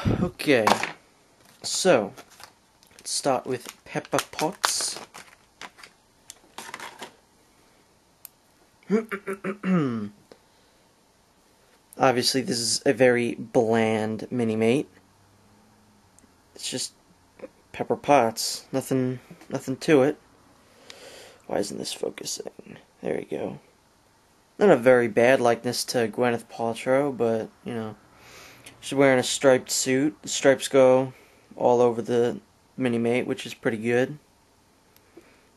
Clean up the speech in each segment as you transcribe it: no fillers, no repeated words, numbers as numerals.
Okay, so let's start with Pepper Potts. Obviously, this is a very bland Minimate. It's just Pepper Potts. Nothing to it. Why isn't this focusing? There you go. Not a very bad likeness to Gwyneth Paltrow, but, you know, she's wearing a striped suit. The stripes go all over the Minimate, which is pretty good.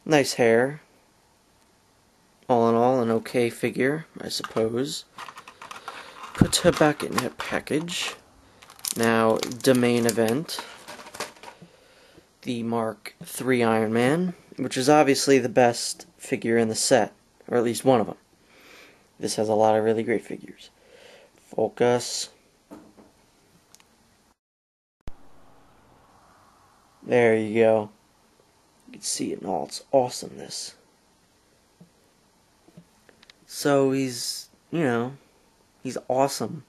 Nice hair. All in all, an okay figure, I suppose. Put her back in her package. Now, the main event. The Mark III Ironman, which is obviously the best figure in the set, or at least one of them. This has a lot of really great figures. Focus. There you go. You can see it in all its awesomeness. So he's, you know, he's awesome.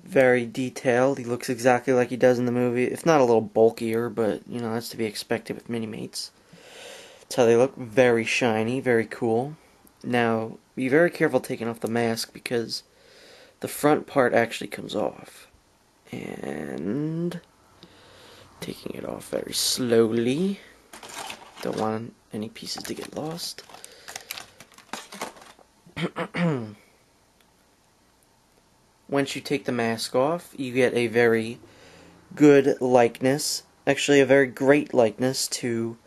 Very detailed. He looks exactly like he does in the movie. If not a little bulkier, but, you know, that's to be expected with Minimates. That's how they look. Very shiny, very cool. Now, be very careful taking off the mask because the front part actually comes off. And taking it off very slowly. Don't want any pieces to get lost. Once you take the mask off, you get a very good likeness, actually a very great likeness to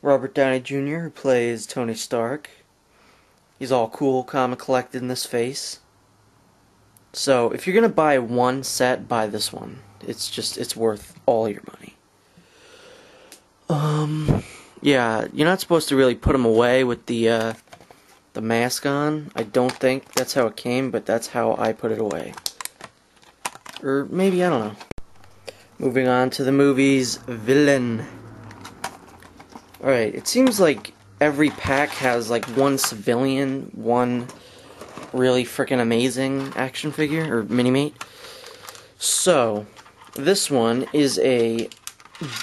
Robert Downey Jr., who plays Tony Stark. He's all cool, calm, and collected in this face. So, if you're going to buy one set, buy this one. It's worth all your money. Yeah, you're not supposed to really put them away with the mask on. I don't think that's how it came, but that's how I put it away. Or maybe, I don't know. Moving on to the movie's villain. Alright, it seems like every pack has like one civilian, one really freaking amazing action figure, or Minimate. So, this one is a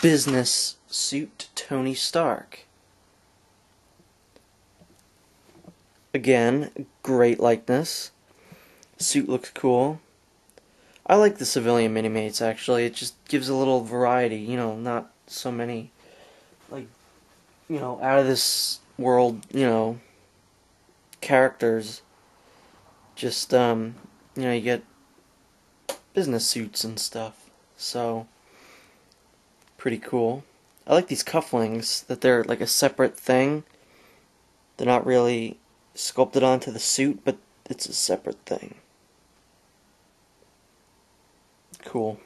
business suit Tony Stark. Again, great likeness. Suit looks cool. I like the civilian Minimates, actually. It just gives a little variety, you know, not so many, like, you know, out of this world, you know, characters. Just, you know, you get business suits and stuff. So, pretty cool. I like these cufflinks, that they're like a separate thing. They're not really sculpted onto the suit, but it's a separate thing. Cool.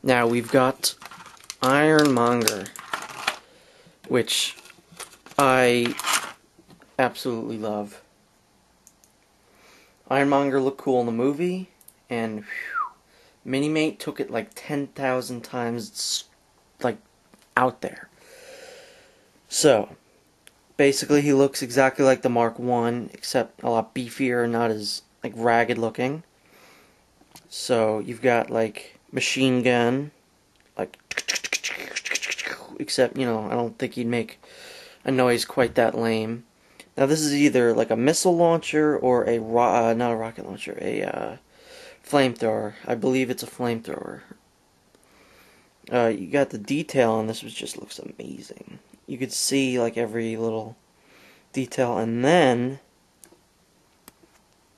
Now we've got Monger, which I absolutely love. Monger looked cool in the movie, and Minimate took it like 10,000 times, like, out there. So, basically he looks exactly like the Mark I, except a lot beefier and not as, like, ragged looking. So, you've got, like, machine gun, like, except, you know, I don't think he'd make a noise quite that lame. Now, this is either, like, a missile launcher or a, not a rocket launcher, a, flamethrower. I believe it's a flamethrower. You got the detail on this, which just looks amazing. You could see, like, every little detail, and then,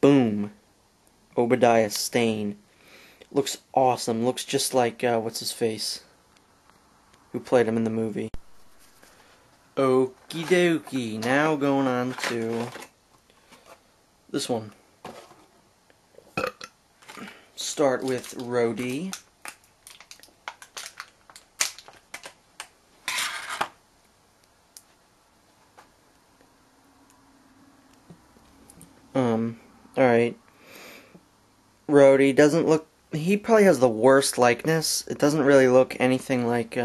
boom, Obadiah Stane. Looks awesome. Looks just like, what's his face? Who played him in the movie. Okie dokie. Now going on to this one. Start with Rhodey. Alright. Rhodey doesn't look... He probably has the worst likeness. It doesn't really look anything like,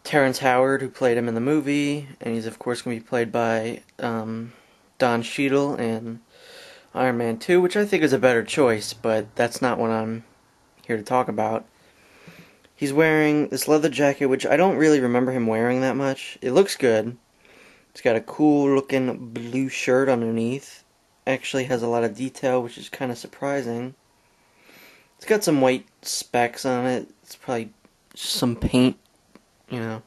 Terrence Howard, who played him in the movie. And he's, of course, going to be played by, Don Cheadle in Iron Man 2, which I think is a better choice, but that's not what I'm here to talk about. He's wearing this leather jacket, which I don't really remember him wearing that much. It looks good. It's got a cool looking blue shirt underneath. Actually has a lot of detail, which is kind of surprising. It's got some white specks on it. It's probably just some paint, you know.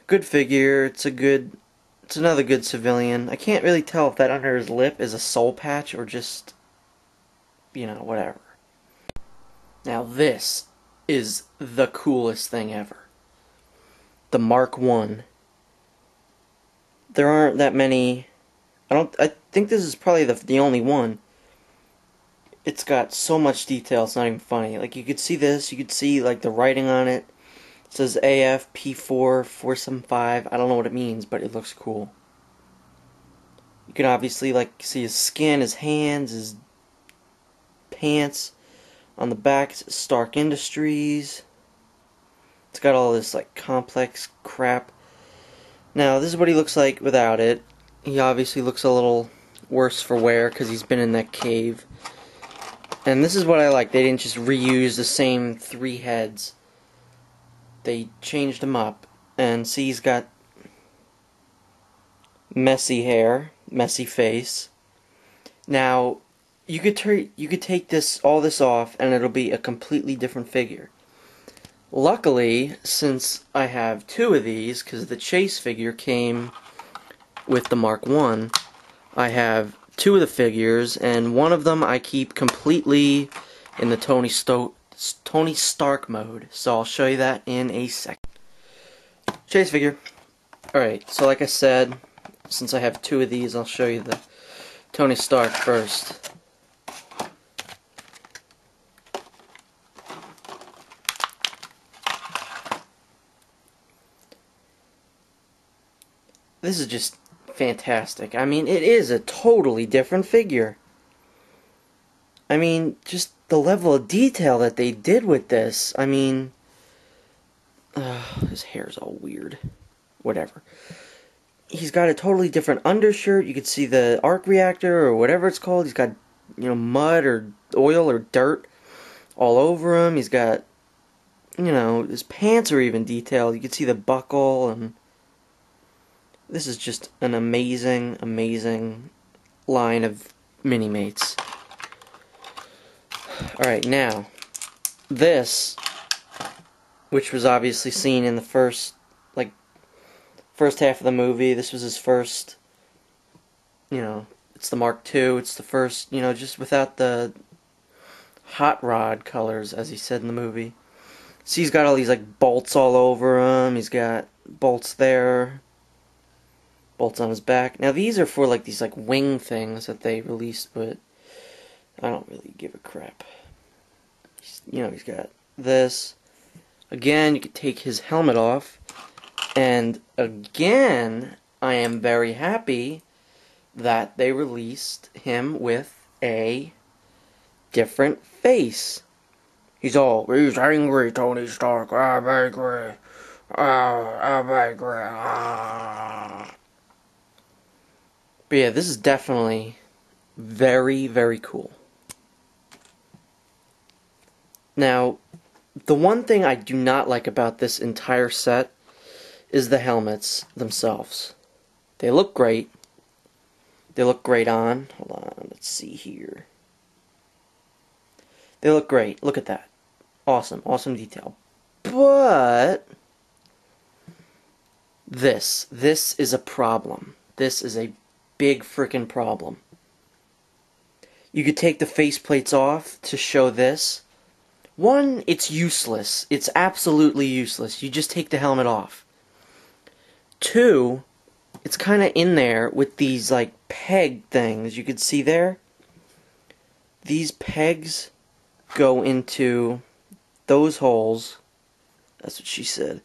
Good figure. It's another good civilian. I can't really tell if that under his lip is a soul patch or just, you know, whatever. Now this is the coolest thing ever. The Mark I. There aren't that many. I think this is probably the only one. It's got so much detail, it's not even funny. Like, you could see this, you could see, like, the writing on it. It says AF P4 475. I don't know what it means, but it looks cool. You can obviously, like, see his skin, his hands, his pants. On the back, it's Stark Industries. It's got all this, like, complex crap. Now, this is what he looks like without it. He obviously looks a little worse for wear because he's been in that cave. And this is what I like. They didn't just reuse the same 3 heads. They changed them up. And see, he's got messy hair, messy face. Now, you could take all this off, and it'll be a completely different figure. Luckily, since I have 2 of these, because the Chase figure came with the Mark I have 2 of the figures, and one of them I keep completely in the Tony Stark mode. So I'll show you that in a second. Chase figure. Alright, so like I said, since I have 2 of these, I'll show you the Tony Stark first. This is just fantastic. I mean, it is a totally different figure. I mean, just the level of detail that they did with this. I mean, his hair's all weird. Whatever. He's got a totally different undershirt. You can see the arc reactor or whatever it's called. He's got, you know, mud or oil or dirt all over him. He's got, you know, his pants are even detailed. You can see the buckle, and this is just an amazing, amazing line of Minimates. Alright, now, this, which was obviously seen in the first half of the movie. This was his first, you know, it's the Mark II. It's the first, you know, just without the hot rod colors, as he said in the movie. See, he's got all these, like, bolts all over him. He's got bolts there. Bolts on his back. Now, these are for, like, these, like, wing things that they released, but I don't really give a crap. You know, he's got this. Again, you could take his helmet off. And again, I am very happy that they released him with a different face. He's angry, Tony Stark. I'm angry. I'm angry. But yeah, this is definitely very, very cool. Now, the one thing I do not like about this entire set is the helmets themselves. They look great. They look great on. Hold on, let's see here. They look great. Look at that. Awesome, awesome detail. But this is a problem. This is a big freaking problem. You could take the faceplates off to show this. One, it's useless. It's absolutely useless. You just take the helmet off. 2, it's kind of in there with these, like, peg things. You could see there. These pegs go into those holes. That's what she said.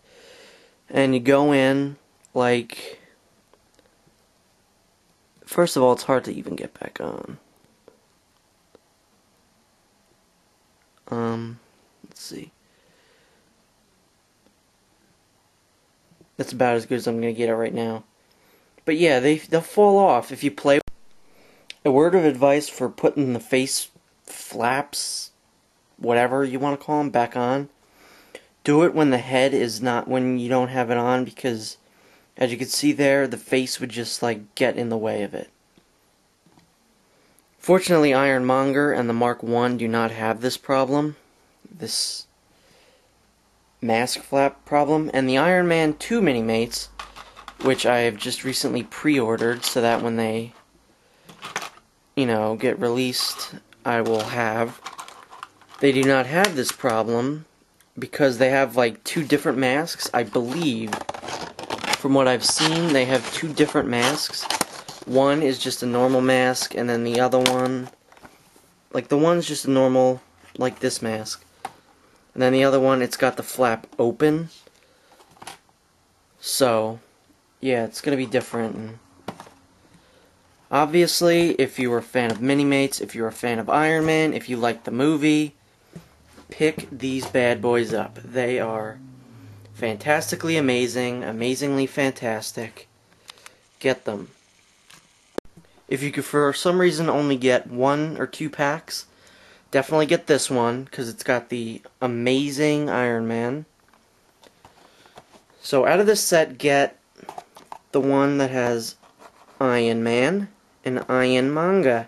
And you go in, like... First of all, it's hard to even get back on. Let's see. That's about as good as I'm going to get it right now. But yeah, they'll fall off if you play. A word of advice for putting the face flaps whatever you want to call them, back on. Do it when the head is not, when you don't have it on, because as you can see there, the face would just like get in the way of it. Fortunately, Monger and the Mark I do not have this problem, this mask flap problem, and the Ironman 2 Minimates, which I have just recently pre-ordered so that when they, get released, I will have. They do not have this problem because they have like two different masks. I believe, from what I've seen, they have two different masks. One is just a normal mask, and then the other one, like the one's just a normal, like this mask. And then the other one, it's got the flap open. So, yeah, it's going to be different. And obviously, if you're a fan of Minimates, if you're a fan of Ironman, if you like the movie, pick these bad boys up. They are fantastically amazing, amazingly fantastic. Get them. If you could for some reason only get 1 or 2 packs, definitely get this one, because it's got the amazing Iron Man. So out of this set, get the one that has Iron Man and Iron Monger.